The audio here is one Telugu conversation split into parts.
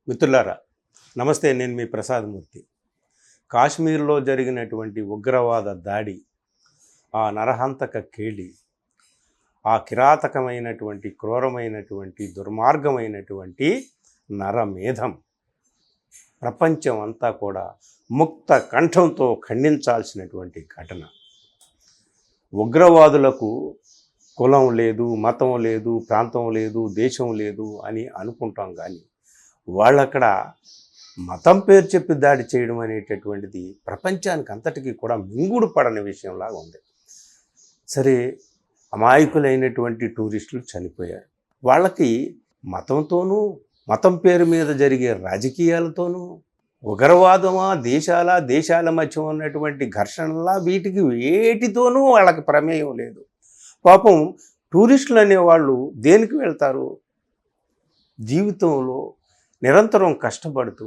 మిత్రులారా, నమస్తే. నేను మీ ప్రసాదమూర్తి. కాశ్మీర్లో జరిగినటువంటి ఉగ్రవాద దాడి, ఆ నరహంతక కేళి, ఆ కిరాతకమైనటువంటి క్రూరమైనటువంటి దుర్మార్గమైనటువంటి నరమేధం ప్రపంచం అంతా కూడా ముక్త కంఠంతో ఖండించాల్సినటువంటి ఘటన. ఉగ్రవాదులకు కులం లేదు, మతం లేదు, ప్రాంతం లేదు, దేశం లేదు అని అనుకుంటాం. కానీ వాళ్ళక్కడ మతం పేరు చెప్పి దాడి చేయడం అనేటటువంటిది ప్రపంచానికి అంతటికీ కూడా మింగుడు పడని విషయంలాగా ఉంది. సరే, అమాయకులైనటువంటి టూరిస్టులు చనిపోయారు. వాళ్ళకి మతంతోనూ, మతం పేరు మీద జరిగే రాజకీయాలతోనూ, ఉగ్రవాదమా, దేశాల మధ్య ఉన్నటువంటి ఘర్షణలా, వీటికి వేటితోనూ వాళ్ళకి ప్రమేయం లేదు. పాపం టూరిస్టులు అనేవాళ్ళు దేనికి వెళ్తారు? జీవితంలో నిరంతరం కష్టపడుతూ,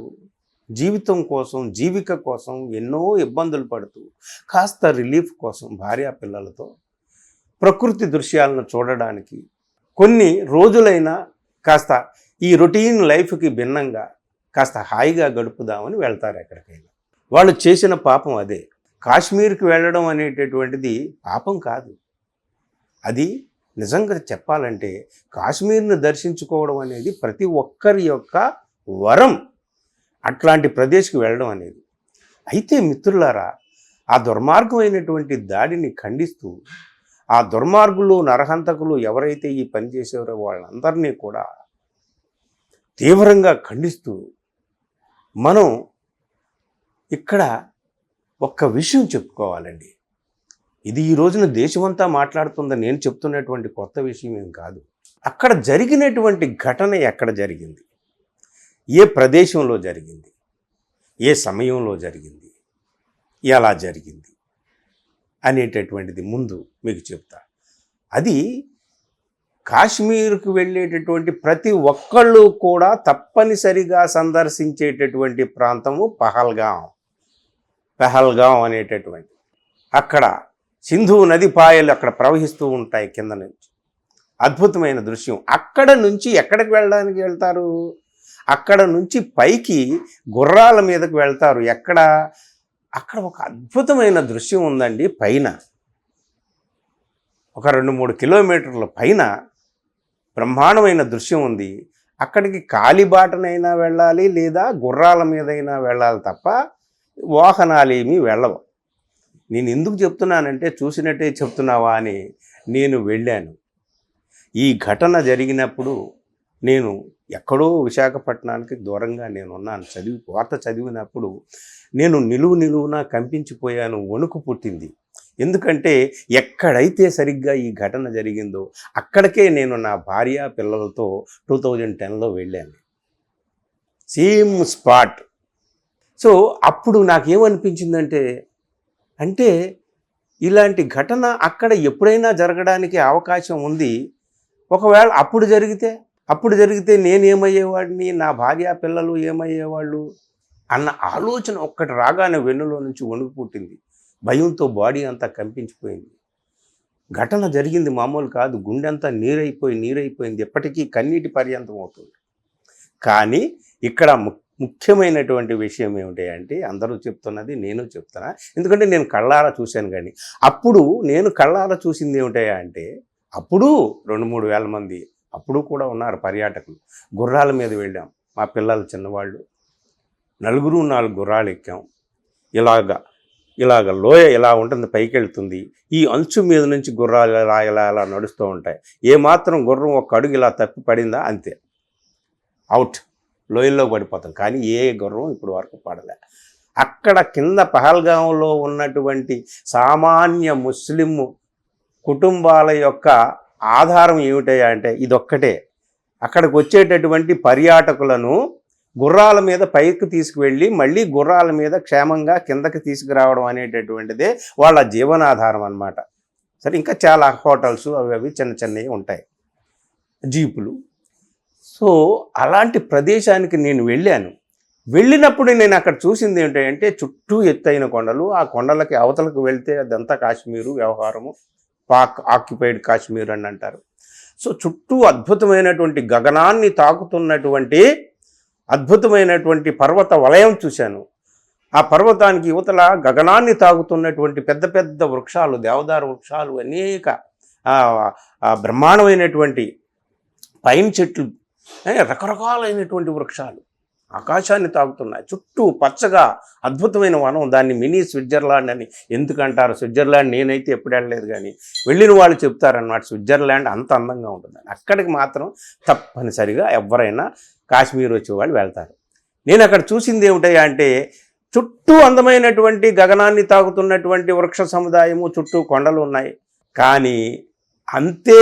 జీవితం కోసం, జీవిక కోసం ఎన్నో ఇబ్బందులు పడుతూ, కాస్త రిలీఫ్ కోసం భార్యా పిల్లలతో ప్రకృతి దృశ్యాలను చూడడానికి కొన్ని రోజులైనా కాస్త ఈ రొటీన్ లైఫ్కి భిన్నంగా కాస్త హాయిగా గడుపుదామని వెళ్తారు ఎక్కడికైనా. వాళ్ళు చేసిన పాపం అదే. కాశ్మీర్కి వెళ్ళడం అనేటటువంటిది పాపం కాదు. అది నిజంగా చెప్పాలంటే కాశ్మీర్ను దర్శించుకోవడం అనేది ప్రతి ఒక్కరి యొక్క వరం, అట్లాంటి ప్రదేశ్కి వెళ్ళడం అనేది. అయితే మిత్రులారా, ఆ దుర్మార్గమైనటువంటి దాడిని ఖండిస్తూ, ఆ దుర్మార్గులు, నరహంతకులు ఎవరైతే ఈ పని చేసేవారో వాళ్ళందరినీ కూడా తీవ్రంగా ఖండిస్తూ, మనం ఇక్కడ ఒక్క విషయం చెప్పుకోవాలండి. ఇది ఈ రోజున దేశమంతా మాట్లాడుతుందని నేను చెప్తున్నటువంటి కొత్త విషయం ఏం కాదు. అక్కడ జరిగినటువంటి ఘటన ఎక్కడ జరిగింది, ఏ ప్రదేశంలో జరిగింది, ఏ సమయంలో జరిగింది, ఎలా జరిగింది అనేటటువంటిది ముందు మీకు చెప్తా. అది కాశ్మీర్కు వెళ్ళేటటువంటి ప్రతి ఒక్కళ్ళు కూడా తప్పనిసరిగా సందర్శించేటటువంటి ప్రాంతము పహల్గాం అనేటటువంటి. అక్కడ సింధు నది పాయలు అక్కడ ప్రవహిస్తూ ఉంటాయి కింద నుంచి. అద్భుతమైన దృశ్యం. అక్కడ నుంచి ఎక్కడికి వెళ్ళడానికి వెళ్తారు? అక్కడ నుంచి పైకి గుర్రాల మీదకి వెళ్తారు. అక్కడ ఒక అద్భుతమైన దృశ్యం ఉందండి. పైన ఒక 2-3 కిలోమీటర్ల పైన బ్రహ్మాండమైన దృశ్యం ఉంది. అక్కడికి కాలిబాటనైనా వెళ్ళాలి, లేదా గుర్రాల మీదైనా వెళ్ళాలి తప్ప వాహనాలు ఏమీ వెళ్ళవు. నేను ఎందుకు చెప్తున్నానంటే, చూసినట్టే చెప్తున్నావా అని నేను వెళ్ళాను. ఈ ఘటన జరిగినప్పుడు నేను ఎక్కడో విశాఖపట్నానికి దూరంగా నేనున్నాను. వార్త చదివినప్పుడు నేను నిలువునా కంపించిపోయాను, వణుకు పుట్టింది. ఎందుకంటే ఎక్కడైతే సరిగ్గా ఈ ఘటన జరిగిందో అక్కడికే నేను నా భార్య పిల్లలతో 2010లో వెళ్ళాను. Same spot. సో అప్పుడు నాకేమనిపించిందంటే, ఇలాంటి ఘటన అక్కడ ఎప్పుడైనా జరగడానికి అవకాశం ఉంది. ఒకవేళ అప్పుడు జరిగితే నేనేమయ్యేవాడిని, నా భార్య పిల్లలు ఏమయ్యేవాళ్ళు అన్న ఆలోచన ఒక్కటి రాగానే వెన్నులో నుంచి వణుకు పుట్టింది. భయంతో బాడీ అంతా కంపించిపోయింది. ఘటన జరిగింది మామూలు కాదు. గుండెంతా నీరైపోయింది. ఎప్పటికీ కన్నీటి పర్యంతం అవుతుంది. కానీ ఇక్కడ ముఖ్యమైనటువంటి విషయం ఏమిటి అంటే, అందరూ చెప్తున్నది నేను చెప్తున్నా, ఎందుకంటే నేను కళ్ళారా చూశాను. కానీ అప్పుడు నేను కళ్ళారా చూసింది ఏమిటా అంటే, అప్పుడు 2-3 వేల మంది అప్పుడు కూడా ఉన్నారు పర్యాటకులు. గుర్రాల మీద వెళ్ళాం. మా పిల్లలు చిన్నవాళ్ళు 4 గుర్రాలు ఎక్కాం. ఇలాగ లోయ ఇలా ఉంటుంది, పైకి వెళ్తుంది. ఈ అంచు మీద నుంచి గుర్రాలు ఇలా నడుస్తూ ఉంటాయి. ఏమాత్రం గుర్రం ఒక అడుగు ఇలా తప్పి పడిందా అంతే, అవుట్, లోయల్లో పడిపోతాం. కానీ ఏ గుర్రం ఇప్పుడు వరకు పడలే. అక్కడ కింద పహల్గాంలో ఉన్నటువంటి సామాన్య ముస్లిం కుటుంబాల యొక్క ఆధారం ఏమిటయ్యా అంటే ఇదొక్కటే. అక్కడికి వచ్చేటటువంటి పర్యాటకులను గుర్రాల మీద పైకి తీసుకువెళ్ళి మళ్ళీ గుర్రాల మీద క్షేమంగా కిందకి తీసుకురావడం అనేటటువంటిదే వాళ్ళ జీవనాధారం అన్నమాట. సరే, ఇంకా చాలా హోటల్స్ అవి చిన్నవి ఉంటాయి, జీపులు. సో అలాంటి ప్రదేశానికి నేను వెళ్ళినప్పుడు నేను అక్కడ చూసింది ఏంటంటే, చుట్టూ ఎత్తైన కొండలు. ఆ కొండలకి అవతలకు వెళ్తే అదంతా కాశ్మీరు వ్యవహారము, పాక్ ఆక్యుపైడ్ కాశ్మీర్ అని అంటారు. సో చుట్టూ అద్భుతమైనటువంటి గగనాన్ని తాకుతున్నటువంటి అద్భుతమైనటువంటి పర్వత వలయం చూశాను. ఆ పర్వతానికి యువతల గగనాన్ని తాగుతున్నటువంటి పెద్ద పెద్ద వృక్షాలు, దేవదారు వృక్షాలు, అనేక బ్రహ్మాండమైనటువంటి పైన్ చెట్లు, రకరకాలైనటువంటి వృక్షాలు ఆకాశాన్ని తాగుతున్నాయి. చుట్టూ పచ్చగా అద్భుతమైన వనం. దాన్ని మినీ స్విట్జర్లాండ్ అని ఎందుకంటారు? స్విట్జర్లాండ్ నేనైతే ఎప్పుడు వెళ్ళలేదు, కానీ వెళ్ళిన వాళ్ళు చెప్తారన్నమాట స్విట్జర్లాండ్ అంత అందంగా ఉంటుందని. అక్కడికి మాత్రం తప్పనిసరిగా ఎవరైనా కాశ్మీర్ వచ్చే వాళ్ళు వెళ్తారు. నేను అక్కడ చూసింది ఏమిటయ్యా అంటే, చుట్టూ అందమైనటువంటి గగనాన్ని తాగుతున్నటువంటి వృక్ష సముదాయము, చుట్టూ కొండలు ఉన్నాయి. కానీ అంతే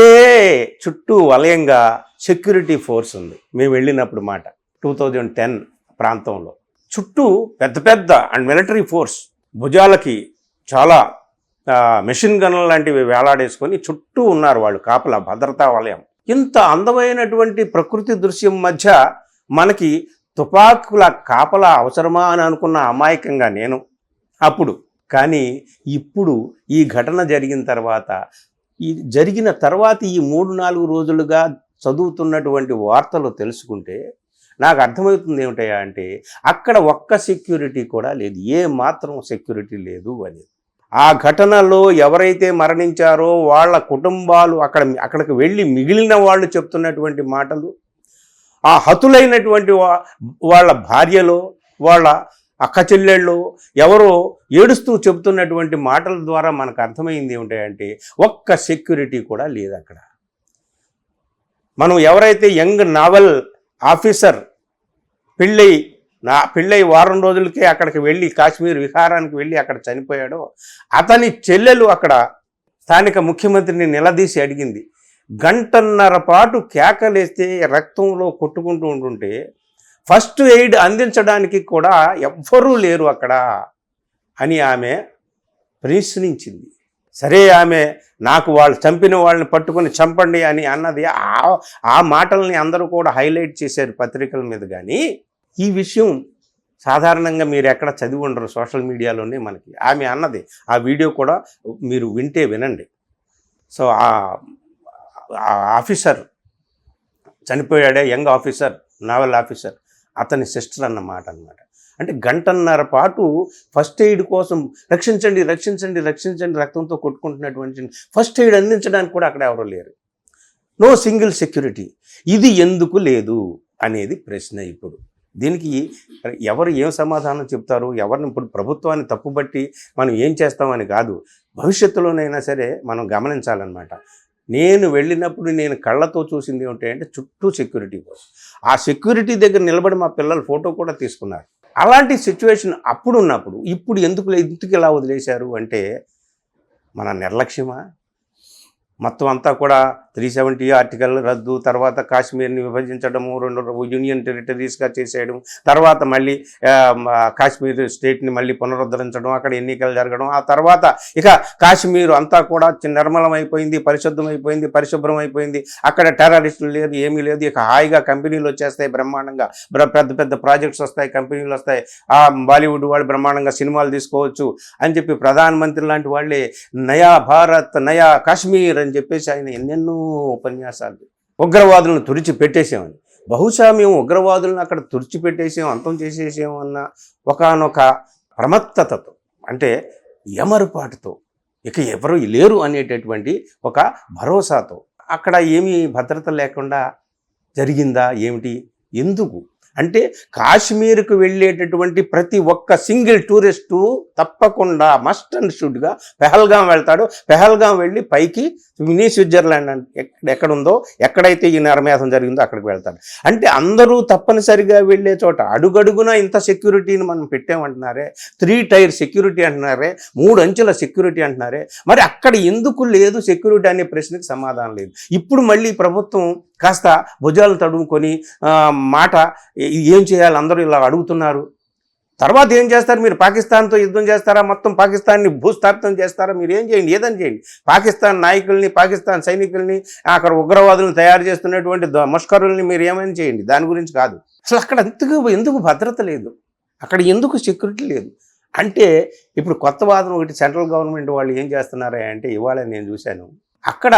చుట్టూ వలయంగా సెక్యూరిటీ ఫోర్స్ ఉంది. మేము వెళ్ళినప్పుడు మాట 2010 ప్రాంతంలో చుట్టూ పెద్ద పెద్ద అండ్ మిలిటరీ ఫోర్స్, భుజాలకి చాలా మెషిన్ గన్నులు లాంటివి వేలాడేసుకొని చుట్టూ ఉన్నారు వాళ్ళు, కాపలా భద్రతా వలయం. ఇంత అందమైనటువంటి ప్రకృతి దృశ్యం మధ్య మనకి తుపాకుల కాపలా అవసరమా అని అనుకున్న అమాయకంగా నేను అప్పుడు. కానీ ఇప్పుడు ఈ ఘటన జరిగిన తర్వాత, ఈ 3-4 రోజులుగా చదువుతున్నటువంటి వార్తలు తెలుసుకుంటే నాకు అర్థమవుతుంది ఏమిటయ్యా అంటే, అక్కడ ఒక్క సెక్యూరిటీ కూడా లేదు, ఏ మాత్రం సెక్యూరిటీ లేదు అని. ఆ ఘటనలో ఎవరైతే మరణించారో వాళ్ళ కుటుంబాలు, అక్కడికి వెళ్ళి మిగిలిన వాళ్ళు చెప్తున్నటువంటి మాటలు, ఆ హతులైనటువంటి వాళ్ళ భార్యలో, వాళ్ళ అక్క చెల్లెళ్ళు ఎవరో ఏడుస్తూ చెబుతున్నటువంటి మాటల ద్వారా మనకు అర్థమైంది ఏమిటంటే, ఒక్క సెక్యూరిటీ కూడా లేదు అక్కడ. మనం ఎవరైతే యంగ్ నావల్ ఆఫీసర్ పెళ్ళై వారం రోజులకే అక్కడికి వెళ్ళి కాశ్మీర్ విహారానికి వెళ్ళి అక్కడ చనిపోయాడో, అతని చెల్లెలు అక్కడ స్థానిక ముఖ్యమంత్రిని నిలదీసి అడిగింది. 1.5 గంటల పాటు కేకలేస్తే రక్తంలో కొట్టుకుంటూ ఉంటుంటే ఫస్ట్ ఎయిడ్ అందించడానికి కూడా ఎవ్వరూ లేరు అక్కడ అని ఆమె ప్రశ్నించింది. సరే, ఆమె నాకు వాళ్ళు చంపిన వాళ్ళని పట్టుకొని చంపండి అని అన్నది. ఆ మాటల్ని అందరూ కూడా హైలైట్ చేశారు పత్రికల మీద. కానీ ఈ విషయం సాధారణంగా మీరు ఎక్కడ చదివి ఉండరు, సోషల్ మీడియాలోనే మనకి ఆమె అన్నది. ఆ వీడియో కూడా మీరు వింటే వినండి. సో ఆ ఆఫీసర్ చనిపోయాడే, యంగ్ ఆఫీసర్, నావల్ ఆఫీసర్, అతని సిస్టర్ అన్నమాట. అంటే 1.5 గంటల పాటు ఫస్ట్ ఎయిడ్ కోసం రక్షించండి రక్షించండి రక్షించండి రక్తంతో కొట్టుకుంటున్నటువంటి ఫస్ట్ ఎయిడ్ అందించడానికి కూడా అక్కడ ఎవరూ లేరు. No single security. ఇది ఎందుకు లేదు అనేది ప్రశ్న. ఇప్పుడు దీనికి ఎవరు ఏం సమాధానం చెప్తారు? ఎవరిని ఇప్పుడు ప్రభుత్వాన్ని తప్పుబట్టి మనం ఏం చేస్తామని కాదు, భవిష్యత్తులోనైనా సరే మనం గమనించాలన్నమాట. నేను వెళ్ళినప్పుడు నేను కళ్ళతో చూసింది ఏమిటంటే చుట్టూ సెక్యూరిటీ కోసం. ఆ సెక్యూరిటీ దగ్గర నిలబడి మా పిల్లలు ఫోటో కూడా తీసుకున్నారు. అలాంటి సిచ్యువేషన్ అప్పుడు ఉన్నప్పుడు ఇప్పుడు ఎందుకు ఇలా వదిలేశారు అంటే, మన నిర్లక్ష్యమా? మొత్తం అంతా కూడా 370 ఆర్టికల్ రద్దు, తర్వాత కాశ్మీర్ని విభజించడము, 2 యూనియన్ టెరిటరీస్గా చేసేయడం, తర్వాత మళ్ళీ కాశ్మీర్ స్టేట్ని మళ్ళీ పునరుద్ధరించడం, అక్కడ ఎన్నికలు జరగడం, ఆ తర్వాత ఇక కాశ్మీర్ అంతా కూడా నిర్మలమైపోయింది, పరిశుభ్రం అయిపోయింది, అక్కడ టెర్రరిస్టులు లేదు, ఏమీ లేదు, ఇక హాయిగా కంపెనీలు వచ్చేస్తాయి, బ్రహ్మాండంగా పెద్ద పెద్ద ప్రాజెక్ట్స్ వస్తాయి, కంపెనీలు వస్తాయి, బాలీవుడ్ వాళ్ళు బ్రహ్మాండంగా సినిమాలు తీసుకోవచ్చు అని చెప్పి ప్రధానమంత్రి లాంటి వాళ్ళే నయా భారత్ నయా కాశ్మీర్ అని చెప్పేసి ఆయన ఎన్నెన్నో ఉపన్యాసాలు. ఉగ్రవాదులను తుడిచిపెట్టేసామని, బహుశా మేము ఉగ్రవాదులను అక్కడ తుడిచిపెట్టేసాం, అంతం చేసేసాం అన్న ఒకానొక ప్రమత్తతతో, అంటే ఎమరుపాటుతో, ఇక ఎవరు లేరు అనేటటువంటి ఒక భరోసాతో అక్కడ ఏమీ భద్రత లేకుండా జరిగిందా ఏమిటి? ఎందుకు అంటే, కాశ్మీర్కు వెళ్ళేటటువంటి ప్రతి ఒక్క సింగిల్ టూరిస్టు తప్పకుండా మస్ట్ అండ్ షుడ్గా పెహల్గాం వెళ్తాడు. పెహల్గాం వెళ్ళి పైకి మినీ స్విట్జర్లాండ్ ఎక్కడుందో, ఎక్కడైతే ఈ నరమేధం జరిగిందో అక్కడికి వెళ్తాడు. అంటే అందరూ తప్పనిసరిగా వెళ్ళే చోట అడుగడుగున ఇంత సెక్యూరిటీని మనం పెట్టామంటున్నారే, 3 టైర్ సెక్యూరిటీ అంటున్నారే, 3 అంచెల సెక్యూరిటీ అంటున్నారే, మరి అక్కడ ఎందుకు లేదు సెక్యూరిటీ అనే ప్రశ్నకి సమాధానం లేదు. ఇప్పుడు మళ్ళీ ప్రభుత్వం కాస్త భుజాలు తడుముకొని మాట ఏం చేయాలి అందరూ ఇలా అడుగుతున్నారు. తర్వాత ఏం చేస్తారు? మీరు పాకిస్తాన్తో యుద్ధం చేస్తారా? మొత్తం పాకిస్తాన్ని భూస్థాపితం చేస్తారా? మీరు ఏం చేయండి, ఏదని చేయండి. పాకిస్తాన్ నాయకుల్ని, పాకిస్తాన్ సైనికుల్ని, అక్కడ ఉగ్రవాదులను తయారు చేస్తున్నటువంటి ముష్కరుల్ని మీరు ఏమైనా చేయండి, దాని గురించి కాదు. అసలు అక్కడ ఎందుకు భద్రత లేదు, అక్కడ ఎందుకు సెక్యూరిటీ లేదు అంటే, ఇప్పుడు కొత్త వాదన ఒకటి సెంట్రల్ గవర్నమెంట్ వాళ్ళు ఏం చేస్తున్నారా అంటే, ఇవాళ నేను చూశాను, అక్కడ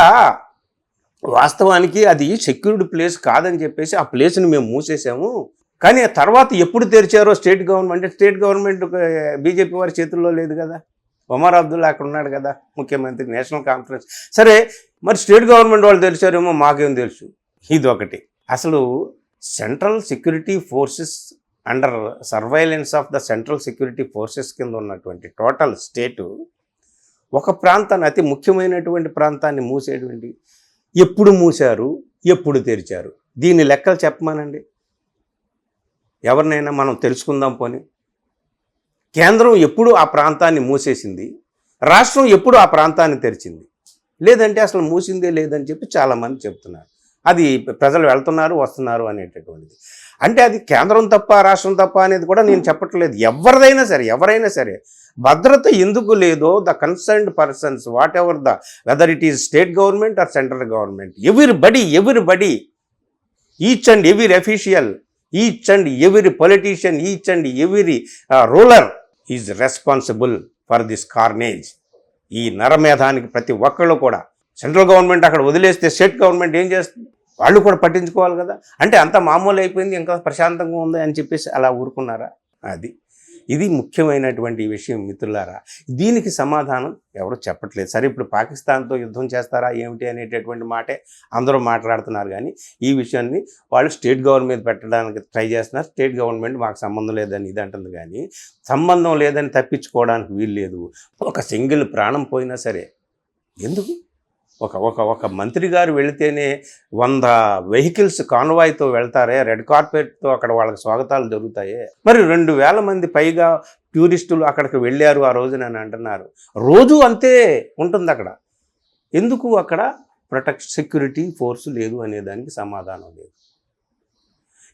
వాస్తవానికి అది సెక్యూర్డ్ ప్లేస్ కాదని చెప్పేసి ఆ ప్లేస్ని మేము మూసేసాము, కానీ ఆ తర్వాత ఎప్పుడు తెరిచారో స్టేట్ గవర్నమెంట్ బీజేపీ వారి చేతుల్లో లేదు కదా. ఒమర్ అబ్దుల్లా అక్కడ ఉన్నాడు కదా ముఖ్యమంత్రి, నేషనల్ కాన్ఫరెన్స్. సరే, మరి స్టేట్ గవర్నమెంట్ వాళ్ళు తెలిసారేమో, మాకేం తెలుసు. ఇది ఒకటి. అసలు central security forces under surveillance of the central security forces కింద ఉన్నటువంటి టోటల్ స్టేటు ఒక ప్రాంతాన్ని, అతి ముఖ్యమైనటువంటి ప్రాంతాన్ని మూసేటువంటి, ఎప్పుడు మూశారు, ఎప్పుడు తెరిచారు, దీని లెక్కలు చెప్పమానండి. ఎవరినైనా మనం తెలుసుకుందాం పోని. కేంద్రం ఎప్పుడు ఆ ప్రాంతాన్ని మూసేసింది, రాష్ట్రం ఎప్పుడు ఆ ప్రాంతాన్ని తెరిచింది, లేదంటే అసలు మూసిందే లేదని చెప్పి చాలామంది చెప్తున్నారు. అది ప్రజలు వెళ్తున్నారు వస్తున్నారు అనేటటువంటిది. అంటే అది కేంద్రం తప్ప రాష్ట్రం తప్ప అనేది కూడా నేను చెప్పట్లేదు. ఎవరైనా సరే భద్రత ఎందుకు లేదో the concerned persons, whatever the whether it is state government or central government, everybody, each and every official, each and every politician, each and every ruler is responsible for this carnage. ఈ నరమేధానికి ప్రతి ఒక్కళ్ళు కూడా. సెంట్రల్ గవర్నమెంట్ అక్కడ వదిలేస్తే స్టేట్ గవర్నమెంట్ ఏం చేస్తుంది? వాళ్ళు కూడా పట్టించుకోవాలి కదా. అంటే అంత మామూలు అయిపోయింది, ఇంకా ప్రశాంతంగా ఉంది అని చెప్పేసి అలా ఊరుకున్నారా? ఇది ముఖ్యమైనటువంటి విషయం మిత్రులారా. దీనికి సమాధానం ఎవరు చెప్పట్లేదు. సరే, ఇప్పుడు పాకిస్తాన్తో యుద్ధం చేస్తారా ఏమిటి అనేటటువంటి మాటే అందరూ మాట్లాడుతున్నారు. కానీ ఈ విషయాన్ని వాళ్ళు స్టేట్ గవర్నమెంట్ పెట్టడానికి ట్రై చేస్తున్నారు. స్టేట్ గవర్నమెంట్ మాకు సంబంధం లేదని ఇది అంటుంది. కానీ సంబంధం లేదని తప్పించుకోవడానికి వీలు లేదు. ఒక సింగిల్ ప్రాణం పోయినా సరే ఎందుకు? ఒక మంత్రి గారు వెళితేనే 100 వెహికల్స్ కాన్వాయ్తో వెళ్తారే, రెడ్ కార్పెట్తో అక్కడ వాళ్ళకి స్వాగతాలు జరుగుతాయే. మరి 2,000 మంది పైగా టూరిస్టులు అక్కడికి వెళ్ళారు ఆ రోజున అని అంటున్నారు. రోజు అంతే ఉంటుంది అక్కడ. ఎందుకు అక్కడ సెక్యూరిటీ ఫోర్సు లేదు అనేదానికి సమాధానం లేదు.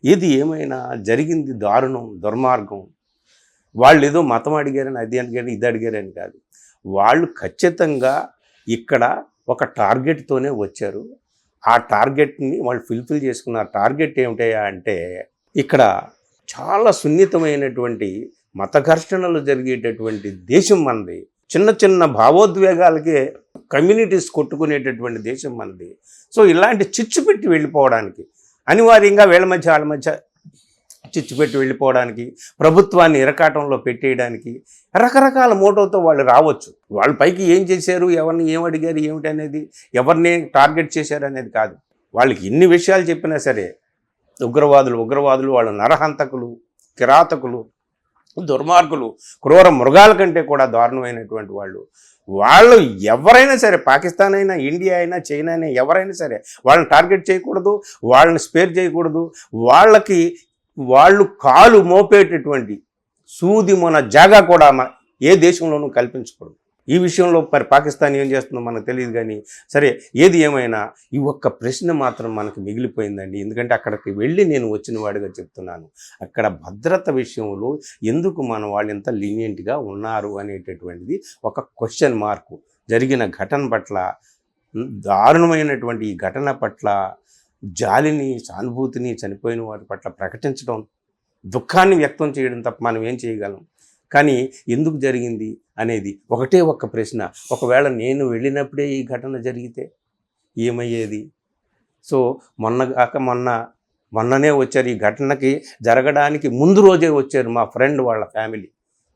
ఏది ఏమైనా జరిగింది దారుణం, దుర్మార్గం. వాళ్ళు ఏదో మతం అడిగారని, అది అడిగారని, ఇది అడిగారని కాదు. వాళ్ళు ఖచ్చితంగా ఇక్కడ ఒక టార్గెట్తోనే వచ్చారు. ఆ టార్గెట్ని వాళ్ళు ఫుల్ఫిల్ చేసుకున్నారు. టార్గెట్ ఏమిటయ్యా అంటే, ఇక్కడ చాలా సున్నితమైనటువంటి మత ఘర్షణలు జరిగేటటువంటి దేశం మనది. చిన్న చిన్న భావోద్వేగాలకే కమ్యూనిటీస్ కొట్టుకునేటటువంటి దేశం మనది. సో ఇలాంటి చిచ్చు పెట్టి వెళ్ళిపోవడానికి, అనివార్యంగా వాళ్ళ మధ్య చిచ్చు పెట్టి వెళ్ళిపోవడానికి, ప్రభుత్వాన్ని ఇరకాటంలో పెట్టేయడానికి రకరకాల మోటోతో వాళ్ళు రావచ్చు. వాళ్ళ పైకి ఏం చేశారు, ఎవరిని ఏం అడిగారు, ఏమిటి అనేది, ఎవరిని టార్గెట్ చేశారు అనేది కాదు. వాళ్ళకి ఎన్ని విషయాలు చెప్పినా సరే ఉగ్రవాదులు వాళ్ళు నరహంతకులు, కిరాతకులు, దుర్మార్గులు, క్రూర మృగాల కంటే కూడా దారుణమైనటువంటి వాళ్ళు ఎవరైనా సరే, పాకిస్తాన్ అయినా, ఇండియా అయినా, చైనా అయినా, ఎవరైనా సరే వాళ్ళని టార్గెట్ చేయకూడదు, వాళ్ళని స్పేర్ చేయకూడదు. వాళ్ళు కాలు మోపేటటువంటి సూది మన జాగా కూడా ఏ దేశంలోనూ కల్పించకూడదు. ఈ విషయంలో మరి పాకిస్తాన్ ఏం చేస్తుందో మనకు తెలియదు. కానీ సరే, ఏది ఏమైనా ఈ ఒక్క ప్రశ్న మాత్రం మనకు మిగిలిపోయిందండి. ఎందుకంటే అక్కడికి వెళ్ళి నేను వచ్చిన వాడిగా చెప్తున్నాను, అక్కడ భద్రత విషయంలో ఎందుకు మన వాళ్ళు ఇంత లీనియంట్గా ఉన్నారు అనేటటువంటిది ఒక క్వశ్చన్ మార్కు. జరిగిన ఘటన పట్ల, దారుణమైనటువంటి ఈ ఘటన పట్ల జాలిని, సానుభూతిని చనిపోయిన వారి పట్ల ప్రకటించడం, దుఃఖాన్ని వ్యక్తం చేయడం తప్ప మనం ఏం చేయగలం? కానీ ఎందుకు జరిగింది అనేది ఒకటే ఒక్క ప్రశ్న. ఒకవేళ నేను వెళ్ళినప్పుడే ఈ ఘటన జరిగితే ఏమయ్యేది? సో మొన్ననే వచ్చారు. ఈ ఘటనకి జరగడానికి ముందు రోజే వచ్చారు మా ఫ్రెండ్ వాళ్ళ ఫ్యామిలీ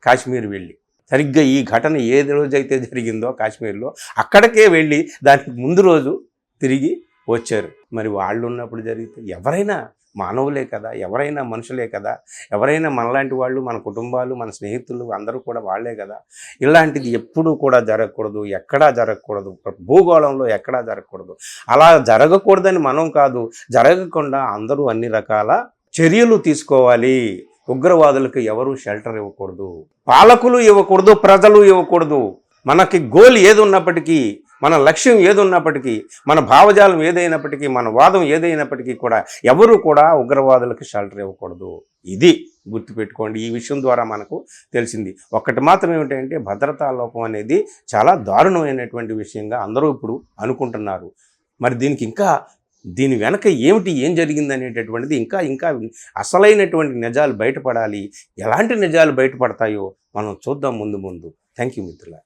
కాశ్మీర్ వెళ్ళి. సరిగ్గా ఈ ఘటన ఏ రోజైతే జరిగిందో కాశ్మీర్లో, అక్కడికే వెళ్ళి దానికి ముందు రోజు తిరిగి వచ్చారు. మరి వాళ్ళు ఉన్నప్పుడు జరిగితే ఎవరైనా మానవులే కదా, ఎవరైనా మనుషులే కదా, ఎవరైనా మనలాంటి వాళ్ళు, మన కుటుంబాలు, మన స్నేహితులు అందరూ కూడా వాళ్ళే కదా. ఇలాంటిది ఎప్పుడూ కూడా జరగకూడదు, ఎక్కడా జరగకూడదు, భూగోళంలో ఎక్కడా జరగకూడదు. అలా జరగకూడదని మనం కాదు, జరగకుండా అందరూ అన్ని రకాల చర్యలు తీసుకోవాలి. ఉగ్రవాదులకు ఎవరూ షెల్టర్ ఇవ్వకూడదు, పాలకులు ఇవ్వకూడదు, ప్రజలు ఇవ్వకూడదు. మనకి గోల్ ఏది ఉన్నప్పటికీ, మన లక్ష్యం ఏది ఉన్నప్పటికీ, మన భావజాలం ఏదైనప్పటికీ, మన వాదం ఏదైనప్పటికీ కూడా ఎవరు కూడా ఉగ్రవాదులకు షెల్టర్ ఇవ్వకూడదు. ఇది గుర్తుపెట్టుకోండి. ఈ విషయం ద్వారా మనకు తెలిసింది ఒక్కటి మాత్రం ఏమిటంటే, భద్రతా లోపం అనేది చాలా దారుణమైనటువంటి విషయంగా అందరూ ఇప్పుడు అనుకుంటున్నారు. మరి దీని వెనక ఏం జరిగింది అనేటటువంటిది ఇంకా అసలైనటువంటి నిజాలు బయటపడాలి. ఎలాంటి నిజాలు బయటపడతాయో మనం చూద్దాం ముందు. థ్యాంక్ యూ మిత్రులారా.